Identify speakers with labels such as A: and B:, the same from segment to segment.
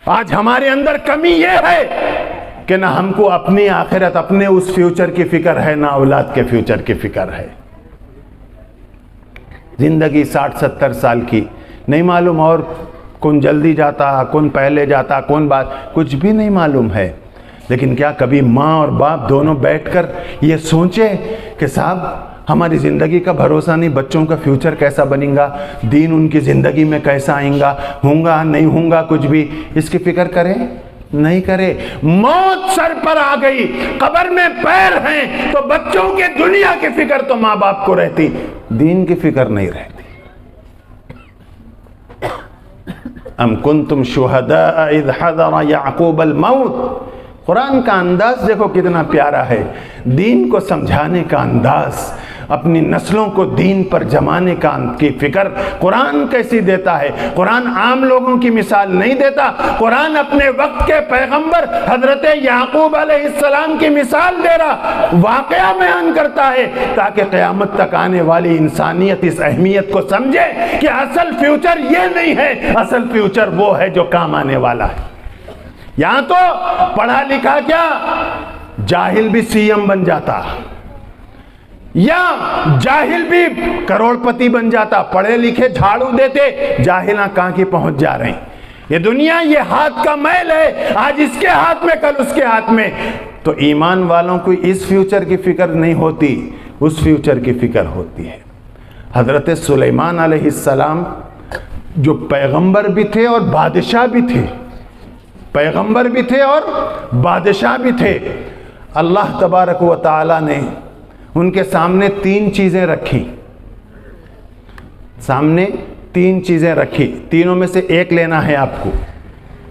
A: آج ہمارے اندر کمی یہ ہے کہ نہ ہم کو اپنی آخرت، اپنے اس فیوچر کی فکر ہے، نہ اولاد کے فیوچر کی فکر ہے۔ زندگی 60-70 سال کی، نہیں معلوم اور کون جلدی جاتا، کون پہلے جاتا، کون بات، کچھ بھی نہیں معلوم ہے۔ لیکن کیا کبھی ماں اور باپ دونوں بیٹھ کر یہ سوچے کہ صاحب ہماری زندگی کا بھروسہ نہیں، بچوں کا فیوچر کیسا بنے گا، دین ان کی زندگی میں کیسا آئیں گا، ہوں گا نہیں ہوں گا، کچھ بھی اس کی فکر کریں؟ نہیں کرے۔ موت سر پر آ گئی، قبر میں پیر ہیں، تو بچوں کے دنیا کی فکر تو ماں باپ کو رہتی، دین کی فکر نہیں رہتی۔ ام کنتم شہداء اذ حضر یعقوب الموت۔ قرآن کا انداز دیکھو کتنا پیارا ہے، دین کو سمجھانے کا انداز، اپنی نسلوں کو دین پر جمانے کی فکر قرآن کیسی دیتا ہے۔ قرآن عام لوگوں کی مثال نہیں دیتا، قرآن اپنے وقت کے پیغمبر حضرت یعقوب علیہ السلام کی مثال دے رہا، واقعہ بیان کرتا ہے تاکہ قیامت تک آنے والی انسانیت اس اہمیت کو سمجھے کہ اصل فیوچر یہ نہیں ہے، اصل فیوچر وہ ہے جو کام آنے والا ہے۔ یہاں تو پڑھا لکھا کیا، جاہل بھی سی ایم بن جاتا، یا جاہل بھی کروڑ پتی بن جاتا، پڑھے لکھے جھاڑو دیتے، جاہلاں کہاں کی پہنچ جا رہے ہیں۔ یہ دنیا یہ ہاتھ کا میل ہے، آج اس کے ہاتھ میں کل اس کے ہاتھ میں۔ تو ایمان والوں کو اس فیوچر کی فکر نہیں ہوتی، اس فیوچر کی فکر ہوتی ہے۔ حضرت سلیمان علیہ السلام جو پیغمبر بھی تھے اور بادشاہ بھی تھے، پیغمبر بھی تھے اور بادشاہ بھی تھے، اللہ تبارک و تعالی نے ان کے سامنے تین چیزیں رکھی، سامنے تین چیزیں رکھی، تینوں میں سے ایک لینا ہے آپ کو۔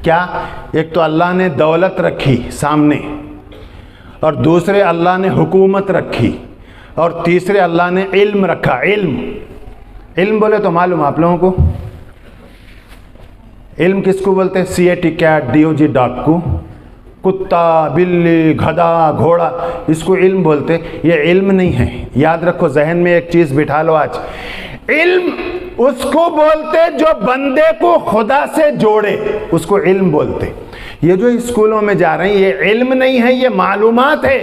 A: کیا؟ ایک تو اللہ نے دولت رکھی سامنے، اور دوسرے اللہ نے حکومت رکھی، اور تیسرے اللہ نے علم رکھا۔ علم بولے تو معلوم آپ لوگوں کو، علم کس کو بولتے ہیں؟ CAT کیٹ، DOG ڈاگ کو، کتا، بلی، گھڑا، گھوڑا، اس کو علم بولتے۔ یہ علم نہیں ہے، یاد رکھو، ذہن میں ایک چیز بٹھا لو آج، علم اس کو بولتے جو بندے کو خدا سے جوڑے، اس کو علم بولتے۔ یہ جو اسکولوں میں جا رہے ہیں یہ علم نہیں ہے، یہ معلومات ہے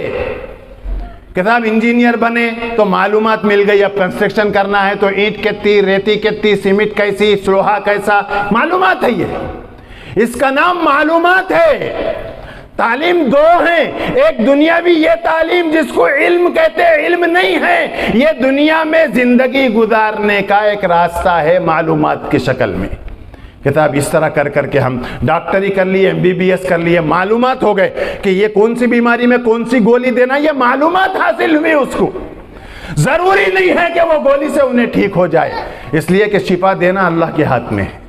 A: کہ صاحب انجینئر بنے تو معلومات مل گئی، اب کنسٹرکشن کرنا ہے تو اینٹ کتنی، ریتی کتنی، سیمنٹ کیسی، لوہا کیسا، معلومات ہے یہ، اس کا نام معلومات ہے۔ تعلیم دو ہیں، ایک دنیاوی یہ تعلیم جس کو علم کہتے ہیں، علم نہیں ہے، یہ دنیا میں زندگی گزارنے کا ایک راستہ ہے معلومات کی شکل میں۔ کتاب اس طرح کر کر کے ہم ڈاکٹری کر لیے، MBBS کر لیے، معلومات ہو گئے کہ یہ کون سی بیماری میں کون سی گولی دینا، یہ معلومات حاصل ہوئی اس کو۔ ضروری نہیں ہے کہ وہ گولی سے انہیں ٹھیک ہو جائے، اس لیے کہ شفا دینا اللہ کے ہاتھ میں ہے۔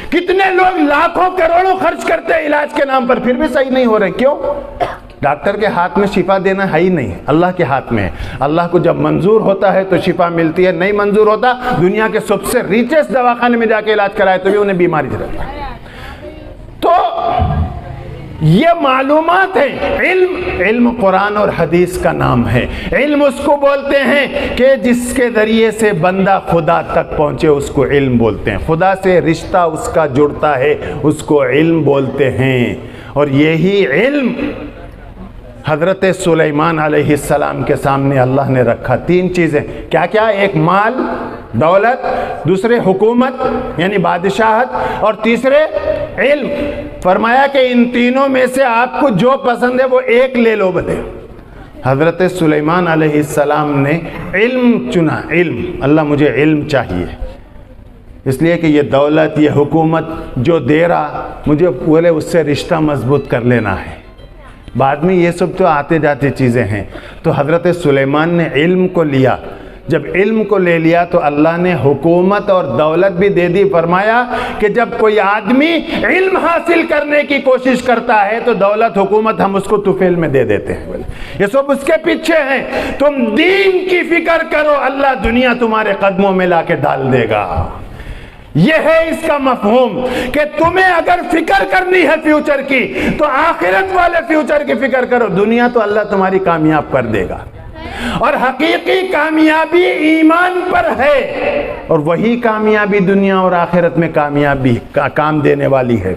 A: کتنے لوگ لاکھوں کروڑوں خرچ کرتے ہیں علاج کے نام پر، پھر بھی صحیح نہیں ہو رہے، کیوں؟ ڈاکٹر کے ہاتھ میں شفا دینا ہے ہی نہیں، اللہ کے ہاتھ میں ہے۔ اللہ کو جب منظور ہوتا ہے تو شفا ملتی ہے، نہیں منظور ہوتا دنیا کے سب سے ریچسٹ دواخانے میں جا کے علاج کرائے تو بھی انہیں بیماری رہتی ہے۔ تو یہ معلومات ہیں۔ علم قرآن اور حدیث کا نام ہے۔ علم اس کو بولتے ہیں کہ جس کے ذریعے سے بندہ خدا تک پہنچے، اس کو علم بولتے ہیں۔ خدا سے رشتہ اس کا جڑتا ہے، اس کو علم بولتے ہیں۔ اور یہی علم حضرت سلیمان علیہ السلام کے سامنے اللہ نے رکھا۔ تین چیزیں، کیا کیا؟ ایک مال، دولت، دوسرے حکومت یعنی بادشاہت، اور تیسرے علم۔ فرمایا کہ ان تینوں میں سے آپ کو جو پسند ہے وہ ایک لے لو بلے۔ حضرت سلیمان علیہ السلام نے علم چنا، علم، اللہ مجھے علم چاہیے، اس لیے کہ یہ دولت، یہ حکومت جو دے رہا مجھے بولے اس سے رشتہ مضبوط کر لینا ہے، بعد میں یہ سب تو آتے جاتے چیزیں ہیں۔ تو حضرت سلیمان نے علم کو لیا، جب علم کو لے لیا تو اللہ نے حکومت اور دولت بھی دے دی۔ فرمایا کہ جب کوئی آدمی علم حاصل کرنے کی کوشش کرتا ہے تو دولت، حکومت ہم اس کو طفیل میں دے دیتے ہیں، یہ سب اس کے پیچھے ہیں۔ تم دین کی فکر کرو، اللہ دنیا تمہارے قدموں میں لا کے ڈال دے گا۔ یہ ہے اس کا مفہوم کہ تمہیں اگر فکر کرنی ہے فیوچر کی تو آخرت والے فیوچر کی فکر کرو، دنیا تو اللہ تمہاری کامیاب کر دے گا۔ اور حقیقی کامیابی ایمان پر ہے، اور وہی کامیابی دنیا اور آخرت میں کامیابی کام دینے والی ہے۔